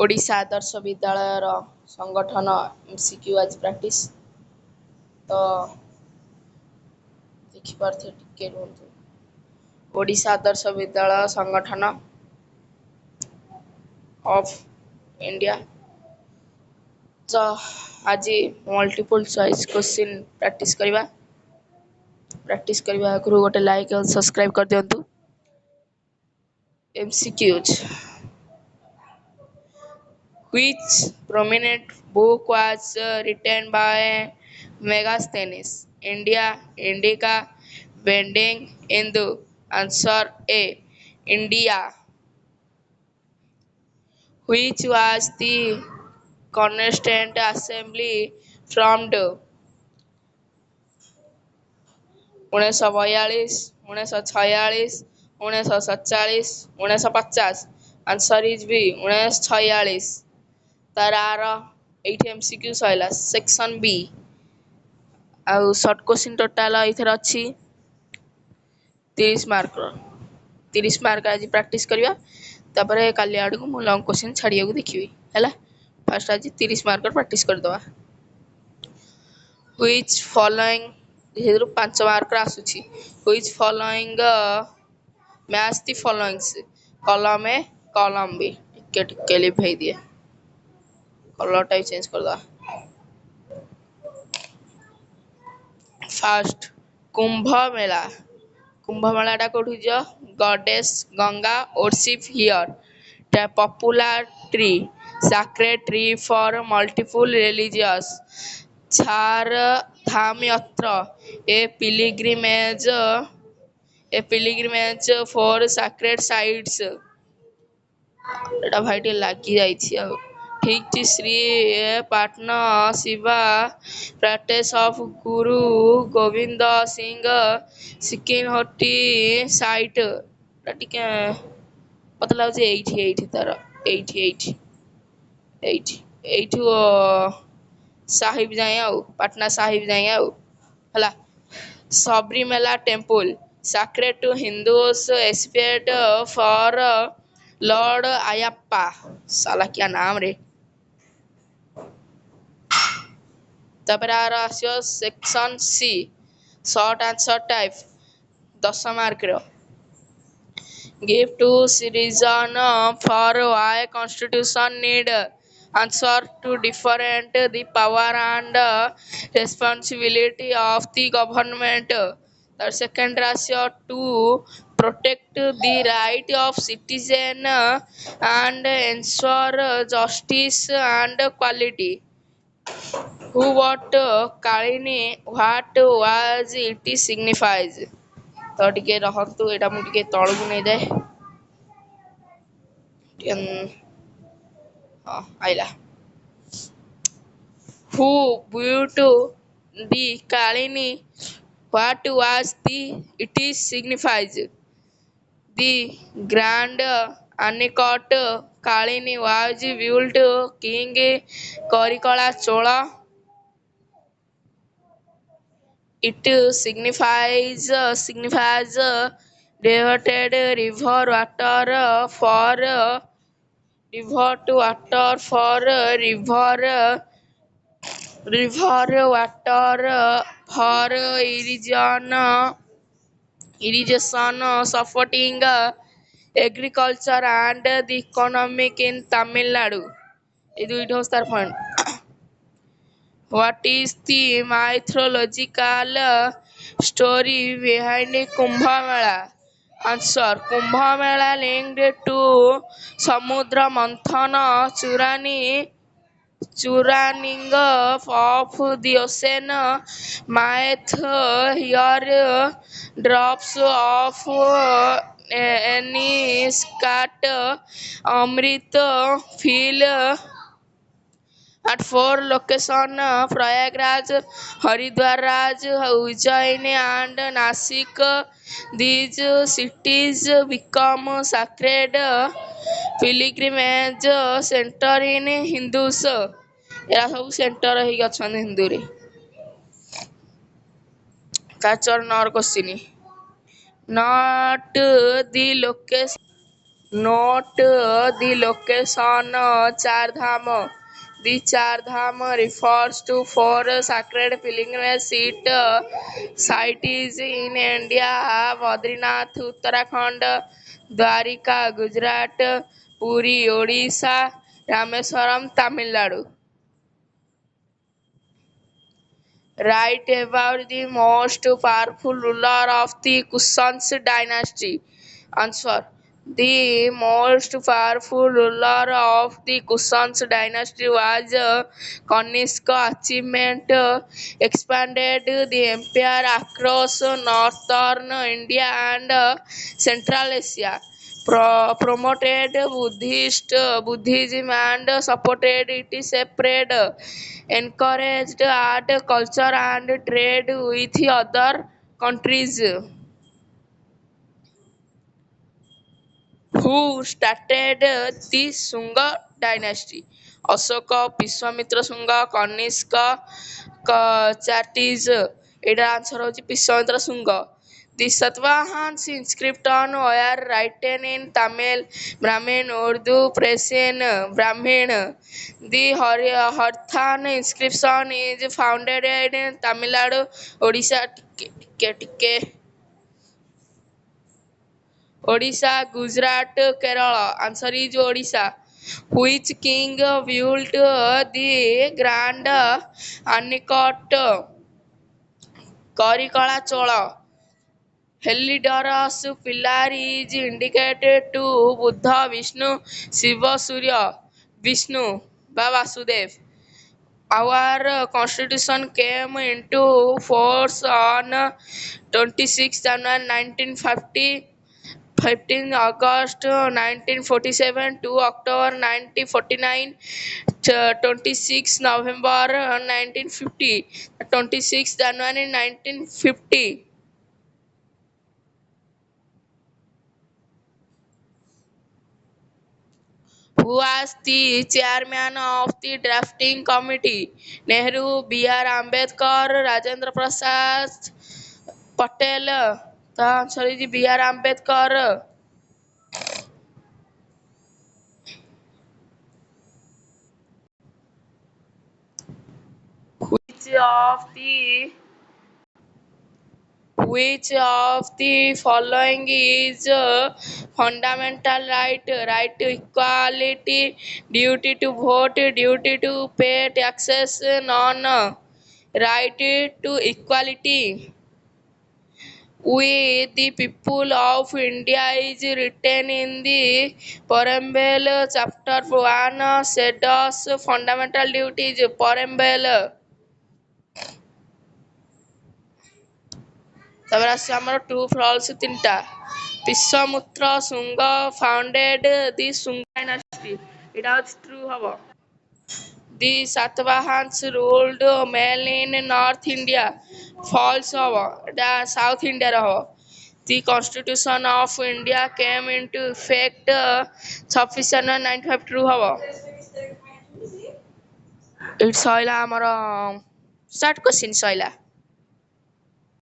ଓଡ଼ିଶା ଆଦର୍ଶ ବିଦ୍ୟାଳୟର ସଂଗଠନ MCQ ଆଜି ପ୍ରାକ୍ଟିସ୍ ତ ଦେଖିପାରୁଥିବେ ଟିକେ ରୁହନ୍ତୁ। ଓଡ଼ିଶା ଆଦର୍ଶ ବିଦ୍ୟାଳୟ ସଂଗଠନ ଅଫ୍ ଇଣ୍ଡିଆ ତ ଆଜି ମଲ୍ଟିପୁଲ୍ ଚଏସ୍ କ୍ୱେଶ୍ଚିନ୍ ପ୍ରାକ୍ଟିସ୍ କରିବା ଆଗରୁ ଗୋଟେ ଲାଇକ୍ ଆଉ ସବସ୍କ୍ରାଇବ୍ କରିଦିଅନ୍ତୁ। MCQs. Which prominent book was written by Megasthenes? India, Indica, Bending, Hindu. Answer A. India. Which was the Constituent Assembly formed? 1942, 1946, 1947, 1950. Answer is B. 1946. ତାର ଏଇଠି MCQ ସଇଲା section B। ଆଉ short question total ଏଇଥିରେ ଅଛି 30 ମାର୍କର। 30 mark ଆଜି practice କରିବା, ତାପରେ କାଲି ଆଡ଼କୁ ମୁଁ ଲଙ୍ଗ କୋଶ୍ଚିନ୍ ଛାଡ଼ିବାକୁ ଦେଖିବି ହେଲା। ଫାଷ୍ଟ ଆଜି 30 ମାର୍କର ପ୍ରାକ୍ଟିସ୍ କରିଦେବା। ହୁଇଚ୍ ଫଲୋଇଂ ସେଥିରୁ 5 ମାର୍କର ଆସୁଛି। ହୁଇଚ୍ ଫଲୋଇଂ ମ୍ୟାଚ୍ ଦି ଫଲୋଇଂସ୍ କଲମ ଏ କଲମ ବି। ଟିକେ ଲିଭେଇ ଦିଏ, କଲରଟା ବି ଚେଞ୍ଜ କରିଦେବା। ଫାଷ୍ଟ କୁମ୍ଭ ମେଳା। କୁମ୍ଭ ମେଳାଟା କୋଉଠି ଯିବ? Goddess Ganga worship here. Popular tree, sacred tree for multiple religions. Char Dham Yatra, a pilgrimage for sacred sites. ଏଟା ଭାଇ ଟିକେ ଲାଗି ଯାଇଛି ଆଉ। ଠିକ୍ ଶ୍ରୀ ପାଟନା ଶିବା ପ୍ରାକ୍ଟିସ୍ ଅଫ୍ ଗୁରୁ ଗୋବିନ୍ଦ ସିଂହ ସିକିନ୍ ହୋଟି ସାଇଟ୍। ଏଟା ଟିକେ ମତେ ଲାଗୁଛି ଏଇଠି ତାର ଏଇଠୁ ସାହିବ ଯାଏଁ ଆଉ ପାଟନା ସାହିବ ଯାଏଁ ଆଉ ହେଲା। Sabarimala temple, sacred to Hindus, except for Lord Ayappa। साला क्या नाम रे। ତାପରେ ଆସିବ section C, short answer type 10 ମାର୍କର। Give two reasons for why constitution need answer to different the power and responsibility of the government. The second ratio to protect the right of citizen and ensure justice and quality. Who what Kalini what was it signifies? ତ ଟିକେ ରହନ୍ତୁ, ଏଇଟା ମୁଁ ଟିକେ ତଳକୁ ନେଇଯାଏ। ଆଇଲା। Who built the Kalini? What was it signifies? The grand Anikot Kalini was built King Karikala Chola. It signifies diverted river water for irrigation supporting agriculture and the economic in Tamil Nadu. This is the point. What is the mythological story behind Kumbh Mela? Answer. Kumbh Mela linked to Samudra Manthana churning of the ocean. Myth here drops of any scat Amrit feel at 4 locations: Prayagraj, Haridwaraj, Ujjain and Nasik. These cities become sacred pilgrimage center in Hindus. ଏରା ସବୁ centre ହେଇକି ଅଛନ୍ତି ହିନ୍ଦୁରେ। Catch or nor question. Not the location. Note the location Char Dham. The Char Dham refers to four sacred pilgrimage sites in India: Badrinath, Uttarakhand; Dwarika, Gujarat; Puri, Odisha; Rameswaram, Tamil Nadu. Write about the most powerful ruler of the Kusans dynasty. Answer. The most powerful ruler of the Kusans dynasty was Kanishka. Achievement expanded the empire across northern India and Central Asia. Promoted Buddhism and supported its separate, encouraged art, culture, and trade with other countries. Who started the Sunga dynasty? Ashoka, Vishwamitra Sunga, Kanishka, Chartis. It answer होची Vishwamitra Sunga. The Satavahans inscription were written in Tamil, Brahmin, Urdu, Persian, Brahmin. The Harthan inscription is found in Tamil Nadu, Odisha, Odisha, Gujarat, Kerala. Answer is Odisha. Which king built the Grand Anikot? Karikala Chola. Heliodorus pillar is indicated to Buddha, Vishnu, Shiva, Surya, Vishnu, Vasudev. Our constitution came into force on 26 January 1950. 15 August 1947 to October 1949, 26 November 1950, 26 January 1950. Who was the chairman of the drafting committee? Nehru, B.R. Ambedkar, Rajendra Prasad, Patel. The answer is B.R. Ambedkar. Which of the Which of the following is fundamental right? Right to equality, duty to vote, duty to pay taxes, none. Right to equality. We, the people of India, is written in the Preamble, chapter 1, set us fundamental duties. Preamble. ତାପରେ ଆସିବ ଆମର two falls ତିନିଟା ବିଶ୍ୱାମିତ୍ର ଶୁଙ୍ଗ ଫାଉଣ୍ଡେଡ ଦି ଶୁଙ୍ଗ dynasty ଏଇଟା ହଉଛି true ହବ the Satavahanas ruled ମେଲ୍ in north India ଫଲ୍ସ ହବ ଏଇଟା ସାଉଥ ଇଣ୍ଡିଆର ହବ the constitution of India came into effect 26 January 95 true ହବ ଏଇଠି ସଇଲା ଆମର ଷ୍ଟାର୍ଟ କୋଶ୍ଚିନ୍ ସଇଲା